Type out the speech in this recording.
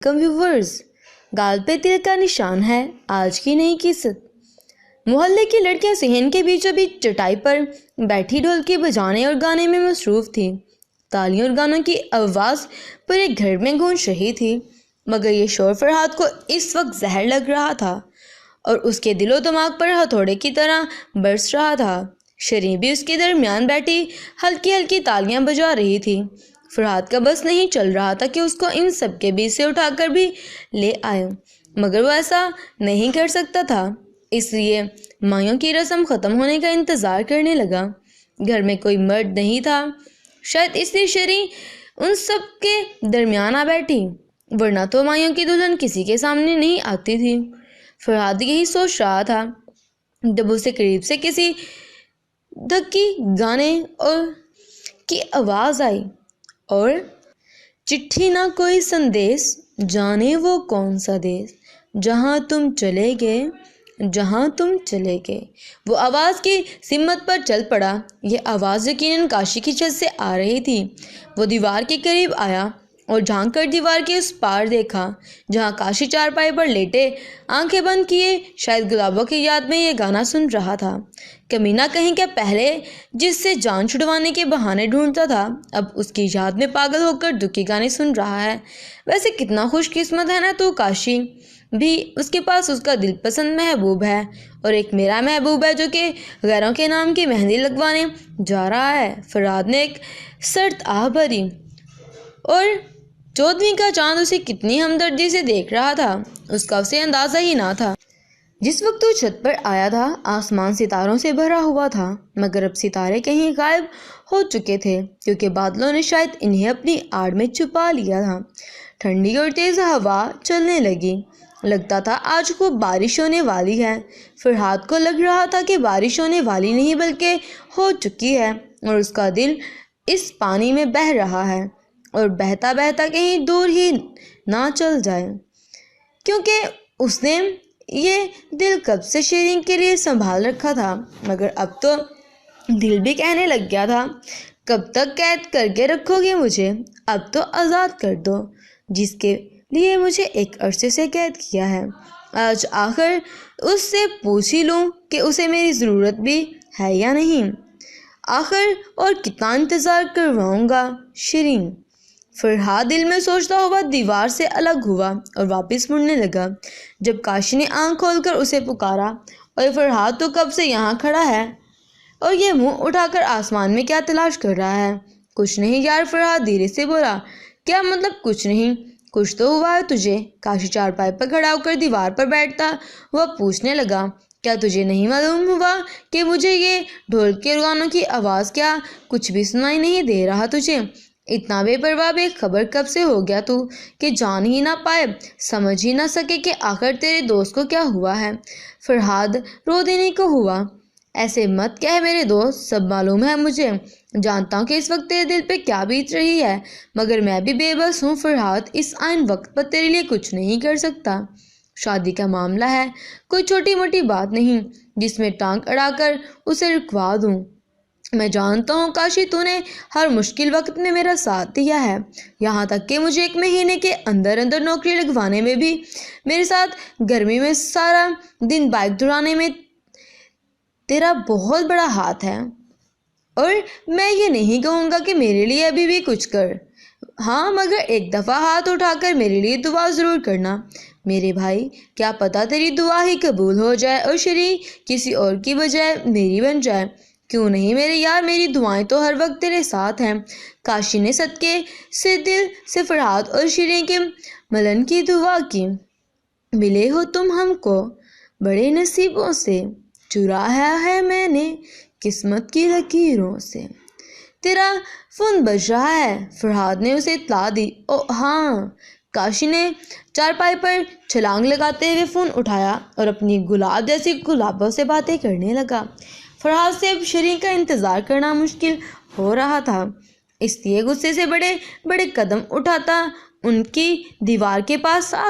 کم viewers, گال پہ تل کا نشان ہے آج کی نئی قصت۔ محلے کی لڑکیاں صحن کے بیچوں بیچ چٹائی پر بیٹھی ڈھولکی بجانے اور گانے میں مصروف تھیں۔ تالیوں اور گانوں کی آواز پورے گھر میں گونج رہی تھی، مگر یہ شور فرحاد کو اس وقت زہر لگ رہا تھا اور اس کے دل و دماغ پر ہتھوڑے کی طرح برس رہا تھا۔ شیریں بھی اس کے درمیان بیٹھی ہلکی ہلکی تالیاں بجا رہی تھی۔ فرحاد کا بس نہیں چل رہا تھا کہ اس کو ان سب کے بیچ سے اٹھا کر بھی لے آئے، مگر وہ ایسا نہیں کر سکتا تھا، اس لیے مایوں کی رسم ختم ہونے کا انتظار کرنے لگا۔ گھر میں کوئی مرد نہیں تھا، شاید اس لیے شیریں ان سب کے درمیان آ بیٹھی، ورنہ تو مایوں کی دلہن کسی کے سامنے نہیں آتی تھی۔ فرحاد یہی سوچ رہا تھا جب اسے قریب سے کسی دھکی گانے اور کی آواز آئی، اور چٹھی نہ کوئی سندیس، جانے وہ کون سا دیس، جہاں تم چلے گئے، جہاں تم چلے گئے۔ وہ آواز کی سمت پر چل پڑا۔ یہ آواز یقیناً کاشی کی چھت سے آ رہی تھی۔ وہ دیوار کے قریب آیا اور جھانک کر دیوار کے اس پار دیکھا جہاں کاشی چارپائی پر لیٹے آنکھیں بند کیے شاید گلابوں کی یاد میں یہ گانا سن رہا تھا۔ کمینہ کہیں کیا پہلے جس سے جان چھڑوانے کے بہانے ڈھونڈتا تھا، اب اس کی یاد میں پاگل ہو کر دکھی گانے سن رہا ہے۔ ویسے کتنا خوش قسمت ہے نا تو کاشی بھی، اس کے پاس اس کا دل پسند محبوب ہے، اور ایک میرا محبوب ہے جو کہ غیروں کے نام کی مہندی لگوانے جا رہا ہے۔ فرحاد نے ایک سرد آہ بھری، اور 14ویں کا چاند اسے کتنی ہمدردی سے دیکھ رہا تھا، اس کا اسے اندازہ ہی نہ تھا۔ جس وقت وہ چھت پر آیا تھا آسمان ستاروں سے بھرا ہوا تھا، مگر اب ستارے کہیں غائب ہو چکے تھے کیونکہ بادلوں نے شاید انہیں اپنی آڑ میں چھپا لیا تھا۔ ٹھنڈی اور تیز ہوا چلنے لگی، لگتا تھا آج خوب بارش ہونے والی ہے۔ فرحاد کو لگ رہا تھا کہ بارش ہونے والی نہیں بلکہ ہو چکی ہے، اور اس کا دل اس پانی میں بہہ رہا ہے، اور بہتا بہتا کہیں دور ہی نہ چل جائے، کیونکہ اس نے یہ دل کب سے شیریں کے لیے سنبھال رکھا تھا، مگر اب تو دل بھی کہنے لگ گیا تھا، کب تک قید کر کے رکھو گے مجھے، اب تو آزاد کر دو، جس کے لیے مجھے ایک عرصے سے قید کیا ہے۔ آج آخر اس سے پوچھ ہی لوں کہ اسے میری ضرورت بھی ہے یا نہیں، آخر اور کتنا انتظار کرواؤں گا شیریں۔ فرحاد دل میں سوچتا ہوا دیوار سے الگ ہوا اور واپس مڑنے لگا، جب کاشی نے آنکھ کھول کر اسے پکارا، اور فرحاد تو کب سے یہاں کھڑا ہے اور یہ منہ اٹھا کر آسمان میں کیا تلاش کر رہا ہے؟ کچھ نہیں یار، فرحاد دھیرے سے بولا۔ کیا مطلب کچھ نہیں؟ کچھ تو ہوا ہے تجھے۔ کاشی چارپائی پر کھڑا ہو کر دیوار پر بیٹھتا وہ پوچھنے لگا، کیا تجھے نہیں معلوم ہوا کہ مجھے یہ ڈھول کے گانوں کی آواز کیا کچھ بھی سنائی نہیں دے رہا تجھے؟ اتنا بے پرواہ بے خبر کب سے ہو گیا تو کہ جان ہی نہ پائے، سمجھ ہی نہ سکے کہ آخر تیرے دوست کو کیا ہوا ہے۔ فرحاد رو دینے کو ہوا۔ ایسے مت کہہ میرے دوست، سب معلوم ہے مجھے، جانتا ہوں کہ اس وقت تیرے دل پہ کیا بیت رہی ہے، مگر میں بھی بے بس ہوں فرحاد، اس عین وقت پر تیرے لیے کچھ نہیں کر سکتا۔ شادی کا معاملہ ہے، کوئی چھوٹی موٹی بات نہیں جس میں ٹانگ اڑا کر اسے رکوا دوں۔ میں جانتا ہوں کاشی تو نے ہر مشکل وقت میں میرا ساتھ دیا ہے، یہاں تک کہ مجھے 1 مہینے کے اندر اندر نوکری لگوانے میں بھی میرے ساتھ گرمی میں سارا دن بائک دھڑانے میں تیرا بہت بڑا ہاتھ ہے، اور میں یہ نہیں کہوں گا کہ میرے لیے ابھی بھی کچھ کر، ہاں مگر ایک دفعہ ہاتھ اٹھا کر میرے لیے دعا ضرور کرنا میرے بھائی، کیا پتہ تیری دعا ہی قبول ہو جائے اور شیریں کسی اور کی بجائے میری بن جائے۔ کیوں نہیں میرے یار، میری دعائیں تو ہر وقت تیرے ساتھ ہیں۔ کاشی نے صدقے سے دل سے فرحاد اور شیریں کے ملن کی دعا کی۔ ملے ہو تم ہم کو بڑے نصیبوں سے، چرایا ہے میں نے قسمت کی لکیروں سے، تیرا فون بج رہا ہے، فرحاد نے اسے اطلاع دی۔ او ہاں۔ کاشی نے چارپائی پر چھلانگ لگاتے ہوئے فون اٹھایا اور اپنی گلاب جیسی گلابوں سے باتیں کرنے لگا۔ فرحاد سے اب شیریں کا انتظار کرنا مشکل ہو رہا تھا، اس لیے غصے سے بڑے بڑے قدم اٹھاتا ان کی دیوار کے پاس آ